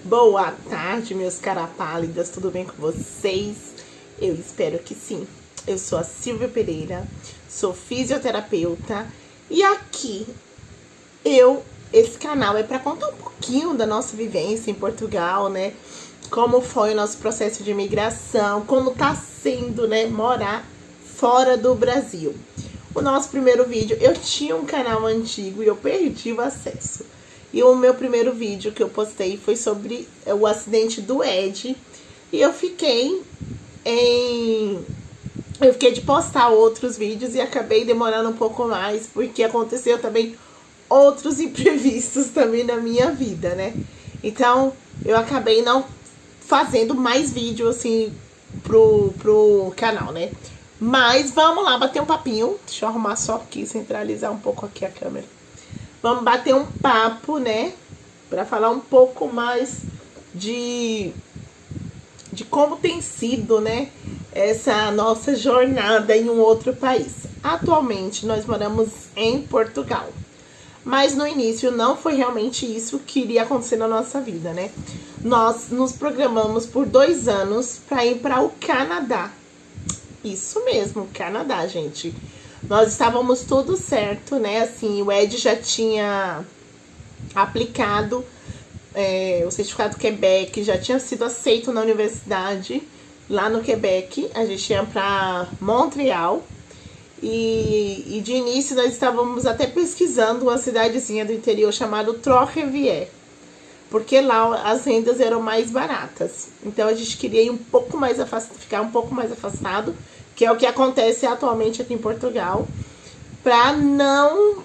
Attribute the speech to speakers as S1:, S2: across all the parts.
S1: Boa tarde, meus carapálidas, tudo bem com vocês? Eu espero que sim. Eu sou a Silvia Pereira, sou fisioterapeuta e aqui esse canal é para contar um pouquinho da nossa vivência em Portugal, né? Como foi o nosso processo de imigração, como tá sendo, né, morar fora do Brasil. O nosso primeiro vídeo, eu tinha um canal antigo e eu perdi o acesso. E o meu primeiro vídeo que eu postei foi sobre o acidente do Ed. E eu fiquei de postar outros vídeos e acabei demorando um pouco mais, porque aconteceu também outros imprevistos também na minha vida, né? Então, eu acabei não fazendo mais vídeo, assim, pro canal, né? Mas vamos lá bater um papinho. Deixa eu arrumar só aqui, centralizar um pouco aqui a câmera. Vamos bater um papo, né? Para falar um pouco mais de como tem sido, né? Essa nossa jornada em um outro país. Atualmente, nós moramos em Portugal. Mas no início não foi realmente isso que iria acontecer na nossa vida, né? Nós nos programamos por 2 anos para ir para o Canadá. Isso mesmo, Canadá, gente. Nós estávamos tudo certo, né? Assim, o Ed já tinha aplicado o certificado do Quebec, já tinha sido aceito na universidade lá no Quebec. A gente ia para Montreal. E de início nós estávamos até pesquisando uma cidadezinha do interior chamada Trois-Rivières, porque lá as rendas eram mais baratas. Então a gente queria ir um pouco mais ficar um pouco mais afastado, que é o que acontece atualmente aqui em Portugal, para não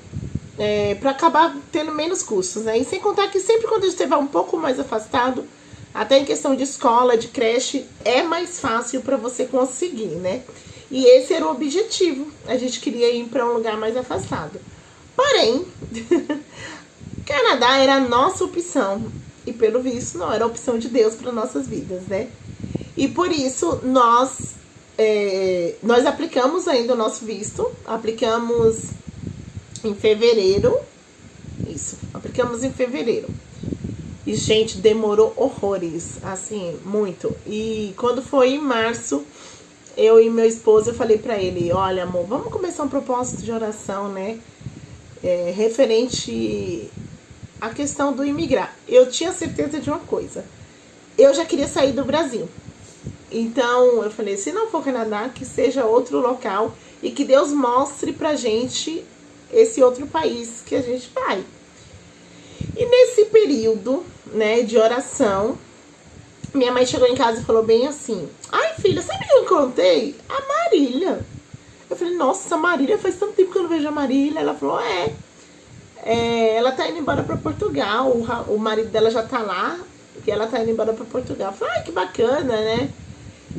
S1: para acabar tendo menos custos, né? E sem contar que sempre quando a gente estiver um pouco mais afastado, até em questão de escola, de creche, é mais fácil para você conseguir, né? E esse era o objetivo. A gente queria ir para um lugar mais afastado. Porém, Canadá era a nossa opção. E pelo visto, não era a opção de Deus para nossas vidas, né? E por isso, nós aplicamos ainda o nosso visto. Aplicamos em fevereiro. Isso, aplicamos em fevereiro. E, gente, demorou horrores. Assim, muito. E quando foi em março, eu e meu esposo, eu falei pra ele, olha, amor, vamos começar um propósito de oração, né? Referente à questão do imigrar. Eu tinha certeza de uma coisa. Eu já queria sair do Brasil. Então, eu falei, se não for Canadá, que seja outro local e que Deus mostre pra gente esse outro país que a gente vai. E nesse período, né, de oração, minha mãe chegou em casa e falou bem assim, ai filha, sabe o que eu encontrei? A Marília. Eu falei, nossa, Marília, faz tanto tempo que eu não vejo a Marília. Ela falou, ela tá indo embora pra Portugal, o marido dela já tá lá, e ela tá indo embora pra Portugal. Eu falei, ai, que bacana, né?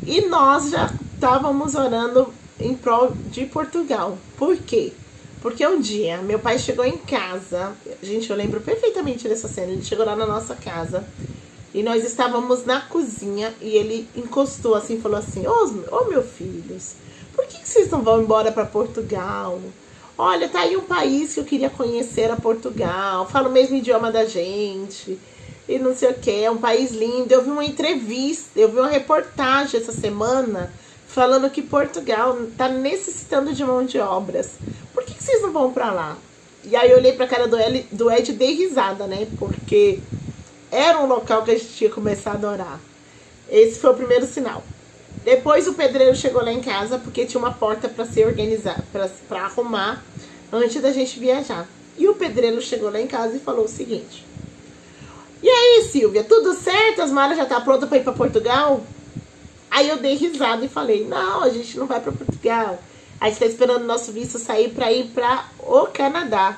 S1: E nós já estávamos orando em prol de Portugal. Por quê? Porque um dia, meu pai chegou em casa, gente, eu lembro perfeitamente dessa cena, ele chegou lá na nossa casa, e nós estávamos na cozinha e ele encostou assim e falou assim, ô meus filhos, por que vocês não vão embora para Portugal? Olha, tá aí um país que eu queria conhecer, era Portugal, fala o mesmo idioma da gente, e não sei o que, é um país lindo. Eu vi uma entrevista, eu vi uma reportagem essa semana falando que Portugal tá necessitando de mão de obras. Por que vocês não vão para lá? E aí eu olhei pra cara do Ed e dei risada, né? Porque era um local que a gente tinha começado a orar. Esse foi o primeiro sinal. Depois o pedreiro chegou lá em casa, porque tinha uma porta para ser organizada, para arrumar, antes da gente viajar. E o pedreiro chegou lá em casa e falou o seguinte, e aí, Silvia, tudo certo? As malas já tá pronta para ir para Portugal? Aí eu dei risada e falei, não, a gente não vai para Portugal. A gente tá esperando o nosso visto sair para ir para o Canadá.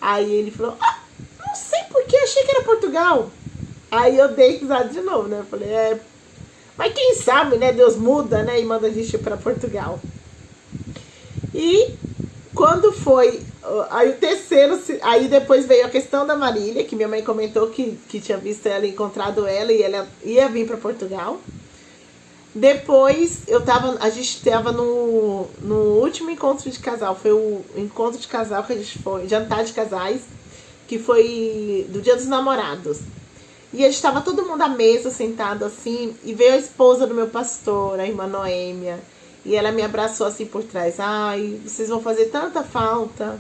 S1: Aí ele falou, não sei porque, achei que era Portugal. Aí eu dei risada de novo, né? Eu falei, mas quem sabe, né? Deus muda, né? E manda a gente ir pra Portugal. E quando foi, aí o terceiro, aí depois veio a questão da Marília, que minha mãe comentou que tinha visto ela, encontrado ela e ela ia vir pra Portugal. Depois a gente estava no último encontro de casal, foi o encontro de casal que a gente foi, jantar de casais, que foi do Dia dos Namorados. E a gente estava todo mundo à mesa, sentado assim, e veio a esposa do meu pastor, a irmã Noêmia, e ela me abraçou assim por trás. Ai, vocês vão fazer tanta falta.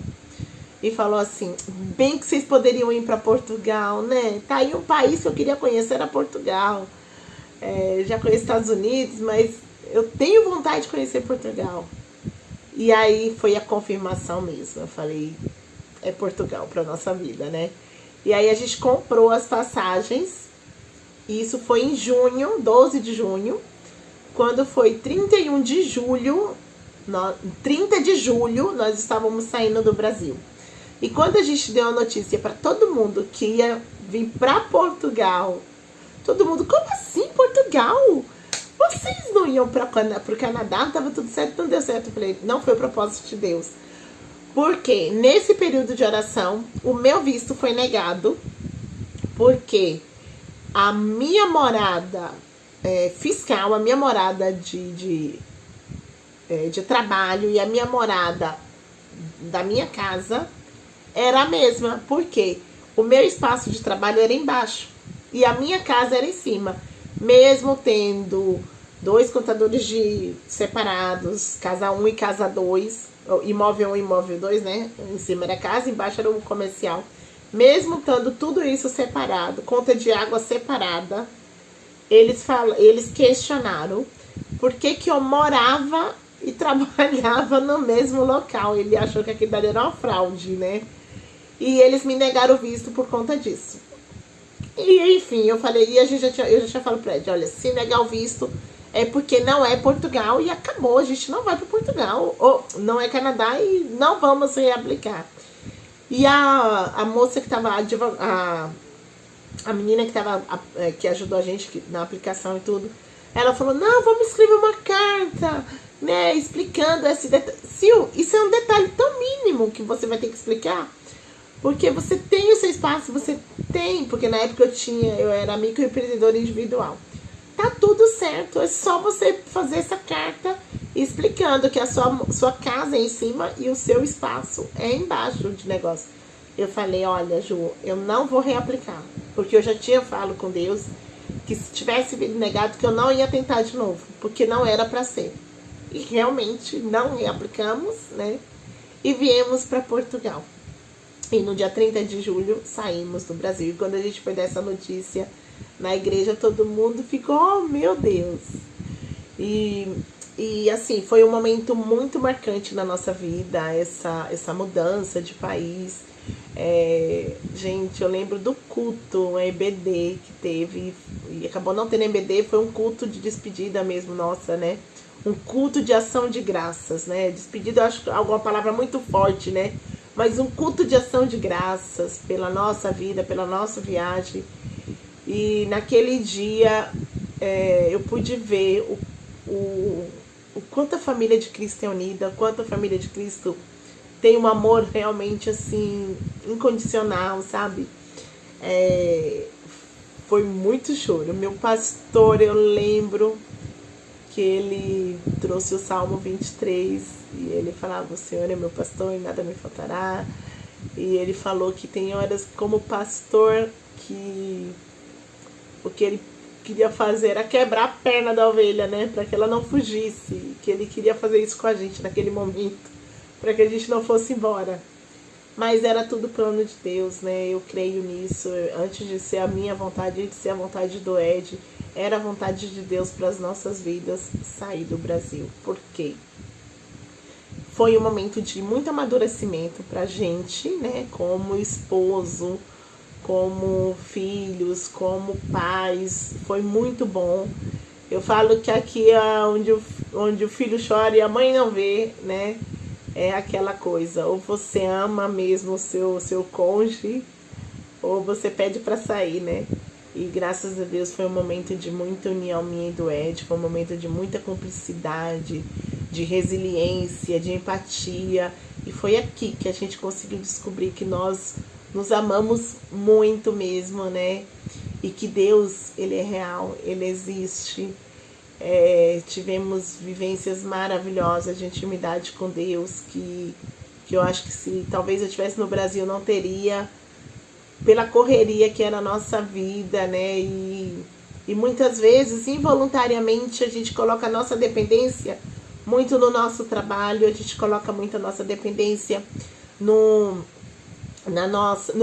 S1: E falou assim, bem que vocês poderiam ir para Portugal, né? Tá aí um país que eu queria conhecer, era Portugal. Já conheço Estados Unidos, mas eu tenho vontade de conhecer Portugal. E aí foi a confirmação mesmo. Eu falei, é Portugal para nossa vida, né? E aí a gente comprou as passagens. E isso foi em junho, 12 de junho. Quando foi 31 de julho, 30 de julho, nós estávamos saindo do Brasil. E quando a gente deu a notícia para todo mundo que ia vir para Portugal, todo mundo, como assim Portugal? Vocês não iam para o Canadá? Tava tudo certo, não deu certo. Eu falei, não foi o propósito de Deus. Porque nesse período de oração, o meu visto foi negado, porque a minha morada fiscal, a minha morada de trabalho e a minha morada da minha casa era a mesma, porque o meu espaço de trabalho era embaixo e a minha casa era em cima, mesmo tendo 2 contadores separados, casa 1 e casa 2, imóvel 1 e imóvel 2, né? Em cima era casa, embaixo era um comercial. Mesmo estando tudo isso separado, conta de água separada, eles questionaram por que eu morava e trabalhava no mesmo local. Ele achou que aquilo dali era uma fraude, né? E eles me negaram o visto por conta disso. E enfim, eu falei, e eu já tinha falado pra ele, olha, se negar o visto é porque não é Portugal e acabou, a gente não vai para Portugal, ou não é Canadá e não vamos reaplicar. E a moça que estava, a menina que ajudou a gente na aplicação e tudo, ela falou, não, vamos escrever uma carta, né, explicando esse detalhe. Sil, isso é um detalhe tão mínimo que você vai ter que explicar, porque você tem o seu espaço, você tem, porque na época eu era microempreendedora individual. Tá tudo certo, é só você fazer essa carta explicando que a sua casa é em cima e o seu espaço é embaixo de negócio. Eu falei, olha, Ju, eu não vou reaplicar, porque eu já tinha falado com Deus que se tivesse vindo negado que eu não ia tentar de novo, porque não era para ser. E realmente não reaplicamos, né? E viemos para Portugal. E no dia 30 de julho saímos do Brasil. E quando a gente foi dessa notícia na igreja, todo mundo ficou, oh meu Deus. E assim, foi um momento muito marcante na nossa vida, essa mudança de país. Gente, eu lembro do culto, um EBD que teve, e acabou não tendo EBD, foi um culto de despedida mesmo, nossa, né? Um culto de ação de graças, né? Despedida, eu acho alguma palavra muito forte, né? Mas um culto de ação de graças pela nossa vida, pela nossa viagem. E naquele dia eu pude ver o quanto a família de Cristo é unida, o quanto a família de Cristo tem um amor realmente assim, incondicional, sabe? Foi muito choro. Meu pastor, eu lembro que ele trouxe o Salmo 23 e ele falava, o Senhor é meu pastor e nada me faltará. E ele falou que tem horas como pastor que o que ele queria fazer era quebrar a perna da ovelha, né? Para que ela não fugisse. Que ele queria fazer isso com a gente naquele momento, para que a gente não fosse embora. Mas era tudo plano de Deus, né? Eu creio nisso. Antes de ser a minha vontade, de ser a vontade do Ed, era a vontade de Deus para as nossas vidas sair do Brasil. Por quê? Foi um momento de muito amadurecimento pra gente, né? Como esposo, como filhos, como pais. Foi muito bom. Eu falo que aqui é onde o filho chora e a mãe não vê, né? É aquela coisa, ou você ama mesmo o seu cônjuge, ou você pede para sair, né? E graças a Deus foi um momento de muita união minha e do Ed, foi um momento de muita cumplicidade, de resiliência, de empatia. E foi aqui que a gente conseguiu descobrir que nós nos amamos muito mesmo, né? E que Deus, Ele é real, Ele existe. Tivemos vivências maravilhosas de intimidade com Deus que eu acho que se talvez eu estivesse no Brasil não teria, pela correria que era a nossa vida, né? E muitas vezes, involuntariamente, a gente coloca a nossa dependência muito no nosso trabalho, a gente coloca muito a nossa dependência no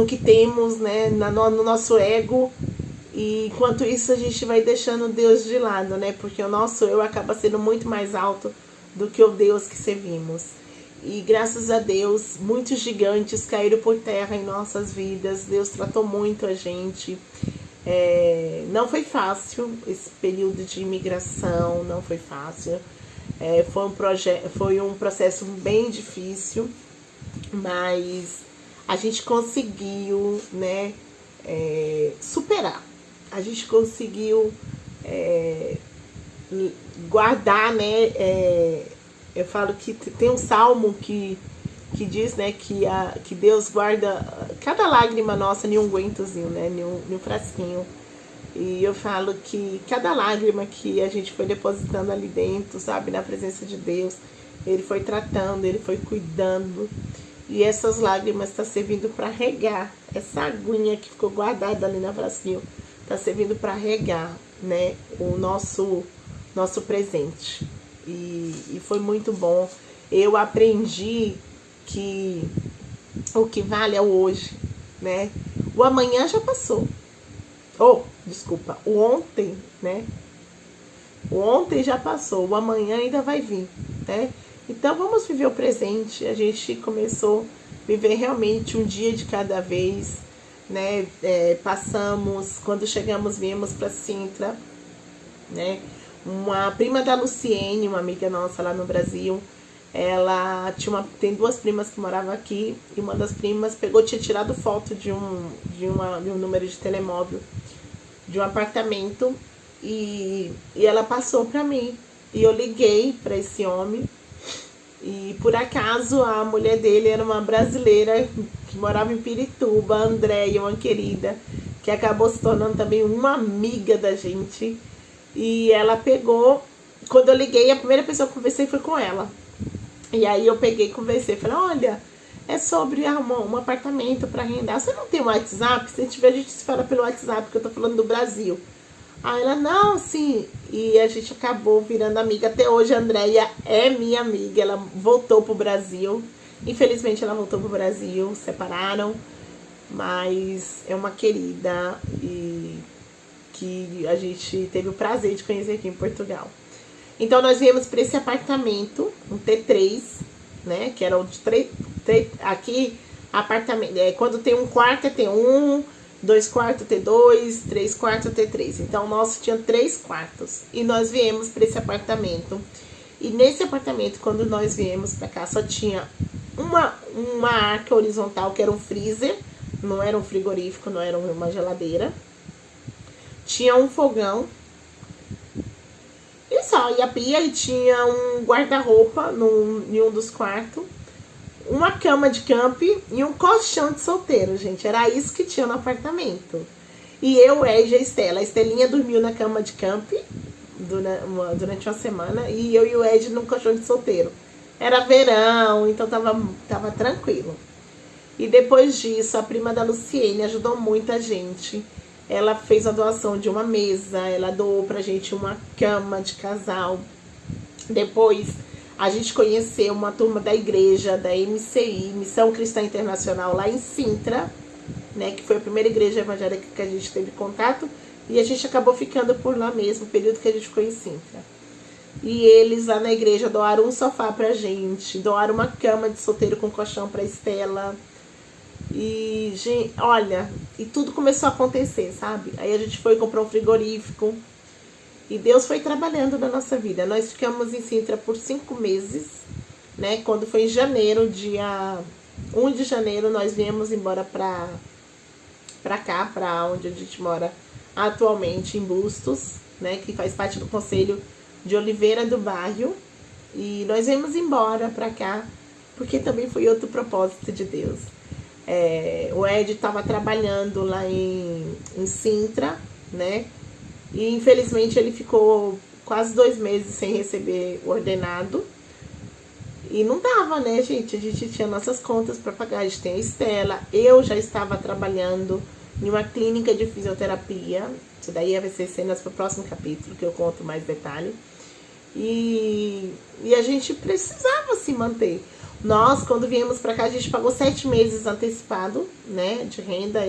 S1: que temos, né? No nosso ego. E enquanto isso a gente vai deixando Deus de lado, né? Porque o nosso eu acaba sendo muito mais alto do que o Deus que servimos. E graças a Deus, muitos gigantes caíram por terra em nossas vidas. Deus tratou muito a gente. Não foi fácil esse período de imigração, não foi fácil. Foi um processo bem difícil, mas a gente conseguiu, né, superar. A gente conseguiu guardar, né? Eu falo que tem um salmo que diz, né, que Deus guarda cada lágrima nossa em um guentozinho, né, em um frasquinho. E eu falo que cada lágrima que a gente foi depositando ali dentro, sabe, na presença de Deus, Ele foi tratando, Ele foi cuidando. E essas lágrimas estão servindo para regar. Essa aguinha que ficou guardada ali na frasquinho está servindo para regar, né, o nosso presente. E foi muito bom. Eu aprendi que o que vale é o hoje, né? O amanhã já passou. Desculpa, o ontem, né? O ontem já passou, o amanhã ainda vai vir, né? Então vamos viver o presente. A gente começou a viver realmente um dia de cada vez, né? Quando chegamos, viemos para Sintra, né? Uma prima da Luciene, uma amiga nossa lá no Brasil, ela tem duas primas que moravam aqui, e uma das primas tinha tirado foto de um número de telemóvel de um apartamento, e ela passou para mim, e eu liguei para esse homem, e por acaso a mulher dele era uma brasileira que morava em Pirituba, a Andréia, uma querida, que acabou se tornando também uma amiga da gente. E ela pegou, quando eu liguei, a primeira pessoa que eu conversei foi com ela. E aí eu peguei e conversei, falei, olha, é sobre um apartamento para arrendar. Você não tem um WhatsApp? Se tiver, a gente se fala pelo WhatsApp, porque eu tô falando do Brasil. Aí ela, não, sim. E a gente acabou virando amiga. Até hoje a Andréia é minha amiga, ela voltou pro Brasil. Infelizmente ela voltou pro Brasil, separaram. Mas é uma querida e que a gente teve o prazer de conhecer aqui em Portugal. Então nós viemos para esse apartamento, um T3, né? Que era o de aqui, apartamento. Quando tem um quarto, tem um, 2 quartos, T2, 3 quartos, T3. Então o nosso tinha 3 quartos. E nós viemos para esse apartamento. E nesse apartamento, quando nós viemos para cá, só tinha uma arca horizontal, que era um freezer. Não era um frigorífico, não era uma geladeira. Tinha um fogão. E só, e a pia, e tinha um guarda-roupa em um dos quartos. Uma cama de camping e um colchão de solteiro, gente. Era isso que tinha no apartamento. E eu, Ed e a Estela. A Estelinha dormiu na cama de camping durante uma semana. E eu e o Ed no colchão de solteiro. Era verão, então tava tranquilo. E depois disso, a prima da Luciene ajudou muito a gente. Ela fez a doação de uma mesa, ela doou pra gente uma cama de casal. Depois, a gente conheceu uma turma da igreja, da MCI, Missão Cristã Internacional, lá em Sintra, né, que foi a primeira igreja evangélica que a gente teve contato. E a gente acabou ficando por lá mesmo, o período que a gente ficou em Sintra. E eles lá na igreja doaram um sofá pra gente, doaram uma cama de solteiro com colchão pra Estela. E, gente, olha, e tudo começou a acontecer, sabe? Aí a gente foi comprar um frigorífico. E Deus foi trabalhando na nossa vida. Nós ficamos em Sintra por 5 meses, né? Quando foi em janeiro, dia 1 de janeiro, nós viemos embora pra cá, pra onde a gente mora atualmente, em Bustos, né? Que faz parte do Conselho de Oliveira do Bairro. E nós viemos embora pra cá, porque também foi outro propósito de Deus. O Ed estava trabalhando lá em Sintra, né? E infelizmente ele ficou quase 2 meses sem receber o ordenado. E não dava, né, gente? A gente tinha nossas contas para pagar. A gente tem a Estela. Eu já estava trabalhando em uma clínica de fisioterapia. Isso daí vai ser cenas para o próximo capítulo, que eu conto mais detalhe. E a gente precisava se manter. Nós, quando viemos para cá, a gente pagou 7 meses antecipado, né, de renda.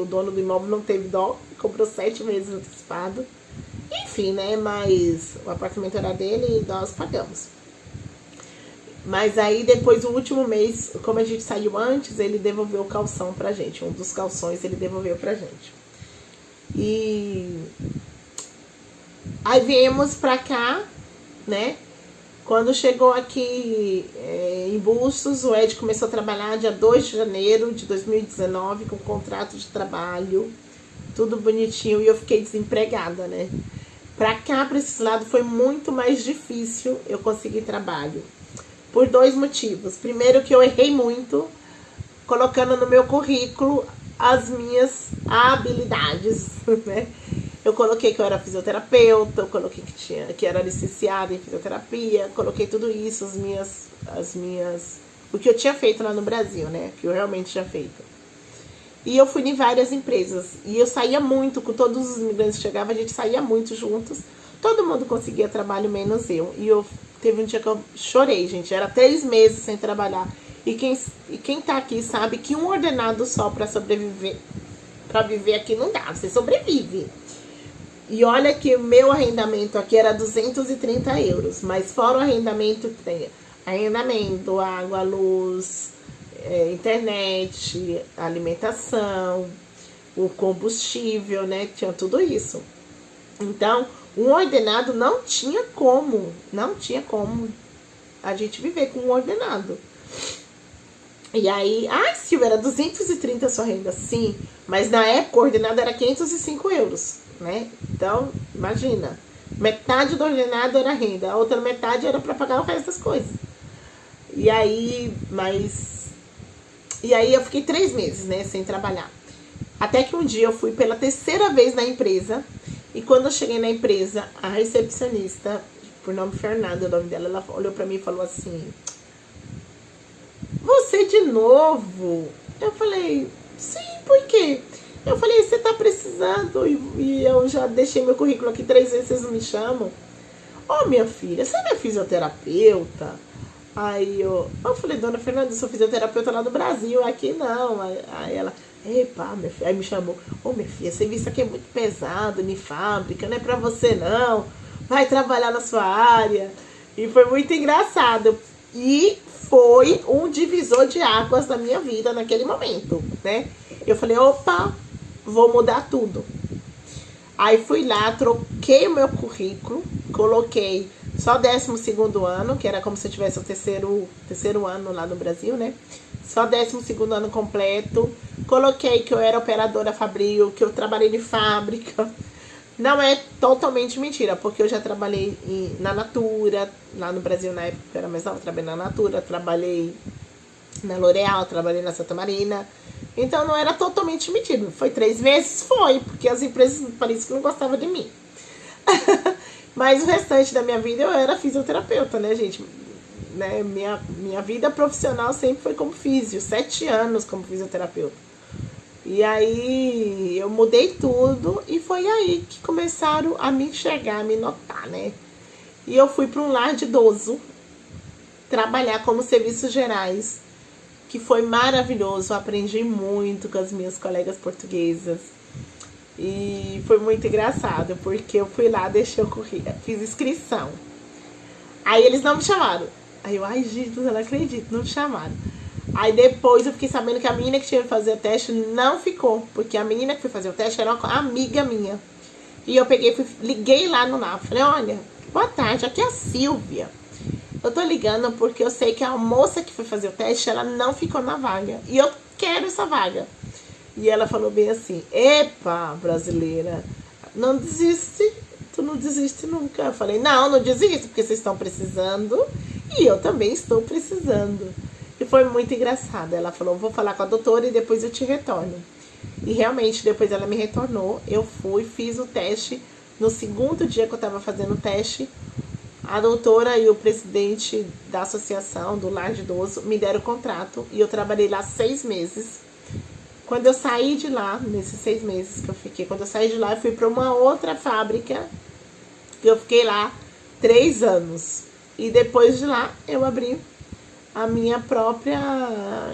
S1: O dono do imóvel não teve dó, comprou 7 meses antecipado. Enfim, né, mas o apartamento era dele e nós pagamos. Mas aí depois, o último mês, como a gente saiu antes, ele devolveu o calção pra gente. Um dos calções ele devolveu pra gente. E aí viemos pra cá, né? Quando chegou aqui em Bustos, o Ed começou a trabalhar dia 2 de janeiro de 2019, com contrato de trabalho, tudo bonitinho, e eu fiquei desempregada, né? Pra cá, pra esse lado, foi muito mais difícil eu conseguir trabalho. Por 2 motivos. Primeiro, que eu errei muito colocando no meu currículo as minhas habilidades, né? Eu coloquei que eu era fisioterapeuta, eu coloquei que era licenciada em fisioterapia, coloquei tudo isso, o que eu tinha feito lá no Brasil, né? Que eu realmente tinha feito. E eu fui em várias empresas. E eu saía muito, com todos os imigrantes que chegavam, a gente saía muito juntos. Todo mundo conseguia trabalho, menos eu. E teve um dia que eu chorei, gente. Era 3 meses sem trabalhar. E quem tá aqui sabe que um ordenado só pra sobreviver, pra viver aqui não dá. Você sobrevive. E olha que o meu arrendamento aqui era 230 euros. Mas fora o arrendamento que tem arrendamento, água, luz, internet, alimentação, o combustível, né? Tinha tudo isso. Então, um ordenado não tinha como a gente viver com um ordenado. E aí, Silvia, era 230 a sua renda? Sim, mas na época o ordenado era 505 euros, né? Então, imagina, metade do ordenado era renda, a outra metade era para pagar o resto das coisas. E aí eu fiquei 3 meses, né, sem trabalhar. Até que um dia eu fui pela 3ª vez na empresa. E quando eu cheguei na empresa, a recepcionista, por nome Fernanda, o nome dela, ela olhou pra mim e falou assim: "Você de novo?" Eu falei: "Sim, por quê?" Eu falei: "Você tá precisando e eu já deixei meu currículo aqui 3 vezes, vocês não me chamam?" "Ô, minha filha, você não é fisioterapeuta?" Aí eu falei: "Dona Fernanda, eu sou fisioterapeuta lá do Brasil, aqui não." Aí ela: "Epa, minha filha." Aí me chamou: "Ô, minha filha, esse serviço aqui é muito pesado, em fábrica, não é pra você não. Vai trabalhar na sua área." E foi muito engraçado. E foi um divisor de águas na minha vida naquele momento, né? Eu falei: "Opa, vou mudar tudo." Aí fui lá, troquei o meu currículo, coloquei só 12º ano, que era como se eu tivesse o terceiro ano lá no Brasil, né? Só 12º ano completo. Coloquei que eu era operadora fabril, que eu trabalhei de fábrica. Não é totalmente mentira, porque eu já trabalhei na Natura, lá no Brasil na época que eu era mais nova, trabalhei na Natura, trabalhei na L'Oréal, trabalhei na Santa Marina. Então não era totalmente mentira. Foi 3 meses? Foi, porque as empresas pareciam que não gostavam de mim. Mas o restante da minha vida eu era fisioterapeuta, né, gente? Né? Minha vida profissional sempre foi como físio, 7 anos como fisioterapeuta. E aí eu mudei tudo e foi aí que começaram a me enxergar, a me notar, né? E eu fui para um lar de idoso trabalhar como serviços gerais, que foi maravilhoso. Eu aprendi muito com as minhas colegas portuguesas. E foi muito engraçado, porque eu fui lá, deixei o currículo, fiz inscrição. Aí eles não me chamaram. Aí eu, gente, eu não acredito, não me chamaram. Aí depois eu fiquei sabendo que a menina que tinha que fazer o teste não ficou, porque a menina que foi fazer o teste era uma amiga minha. E eu peguei, liguei lá no NAF, falei: "Olha, boa tarde, aqui é a Silvia. Eu tô ligando porque eu sei que a moça que foi fazer o teste, ela não ficou na vaga. E eu quero essa vaga." E ela falou bem assim: "Epa, brasileira, não desiste, tu não desiste nunca." Eu falei: não desisto, porque vocês estão precisando e eu também estou precisando." E foi muito engraçado. Ela falou: "Vou falar com a doutora e depois eu te retorno." E realmente, depois ela me retornou. Eu fui, fiz o teste. No 2º dia que eu tava fazendo o teste, A doutora e o presidente da associação do Lar de Idoso me deram o contrato e eu trabalhei lá 6 meses. Quando eu saí de lá, nesses 6 meses que eu fiquei, quando eu saí de lá, eu fui para uma outra fábrica que eu fiquei lá 3 anos. E depois de lá, eu abri a minha própria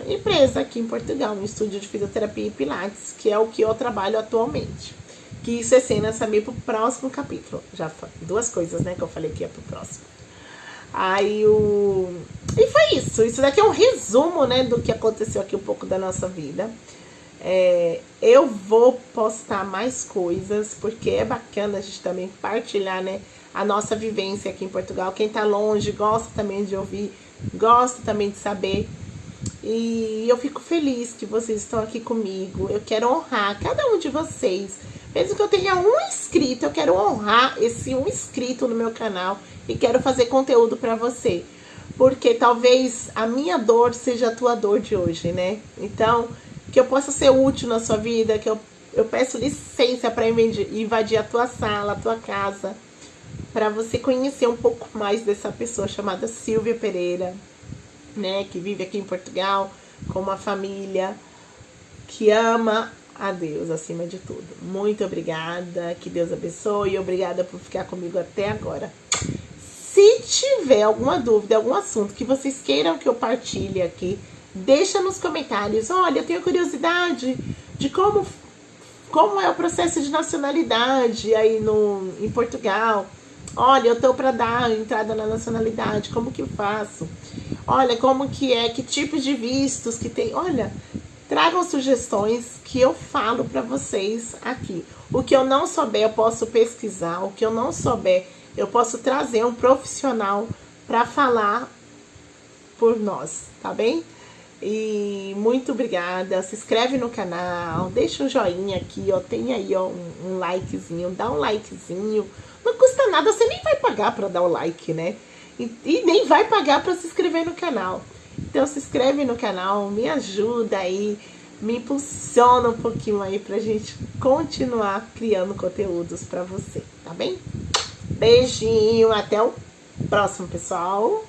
S1: empresa aqui em Portugal, um estúdio de fisioterapia e pilates, que é o que eu trabalho atualmente. Que isso é cena saber pro próximo capítulo. Já foi 2 coisas, né, que eu falei que ia pro próximo. E foi isso. Isso daqui é um resumo, né, do que aconteceu aqui, um pouco da nossa vida. Eu vou postar mais coisas, porque é bacana a gente também partilhar, né, a nossa vivência aqui em Portugal. Quem tá longe gosta também de ouvir, gosta também de saber. E eu fico feliz que vocês estão aqui comigo. Eu quero honrar cada um de vocês. Mesmo que eu tenha um inscrito, eu quero honrar esse um inscrito no meu canal e quero fazer conteúdo para você. Porque talvez a minha dor seja a tua dor de hoje, né? Então, que eu possa ser útil na sua vida, que eu peço licença para invadir a tua sala, a tua casa, para você conhecer um pouco mais dessa pessoa chamada Silvia Pereira, né? Que vive aqui em Portugal com uma família que ama a Deus acima de tudo. Muito obrigada, que Deus abençoe e obrigada por ficar comigo até agora. Se tiver alguma dúvida, algum assunto que vocês queiram que eu partilhe aqui, deixa nos comentários. Olha, eu tenho curiosidade de como é o processo de nacionalidade aí em Portugal. Olha, eu tô para dar entrada na nacionalidade, como que eu faço? Olha, como que é, que tipos de vistos que tem. Olha, tragam sugestões que eu falo para vocês aqui. O que eu não souber, eu posso pesquisar. O que eu não souber, eu posso trazer um profissional para falar por nós, tá bem? E muito obrigada. Se inscreve no canal, deixa um joinha aqui, ó. Tem aí, ó, um likezinho. Dá um likezinho. Não custa nada, você nem vai pagar para dar o like, né? E nem vai pagar para se inscrever no canal. Então se inscreve no canal, me ajuda aí, me impulsiona um pouquinho aí pra gente continuar criando conteúdos pra você, tá bem? Beijinho, até o próximo, pessoal.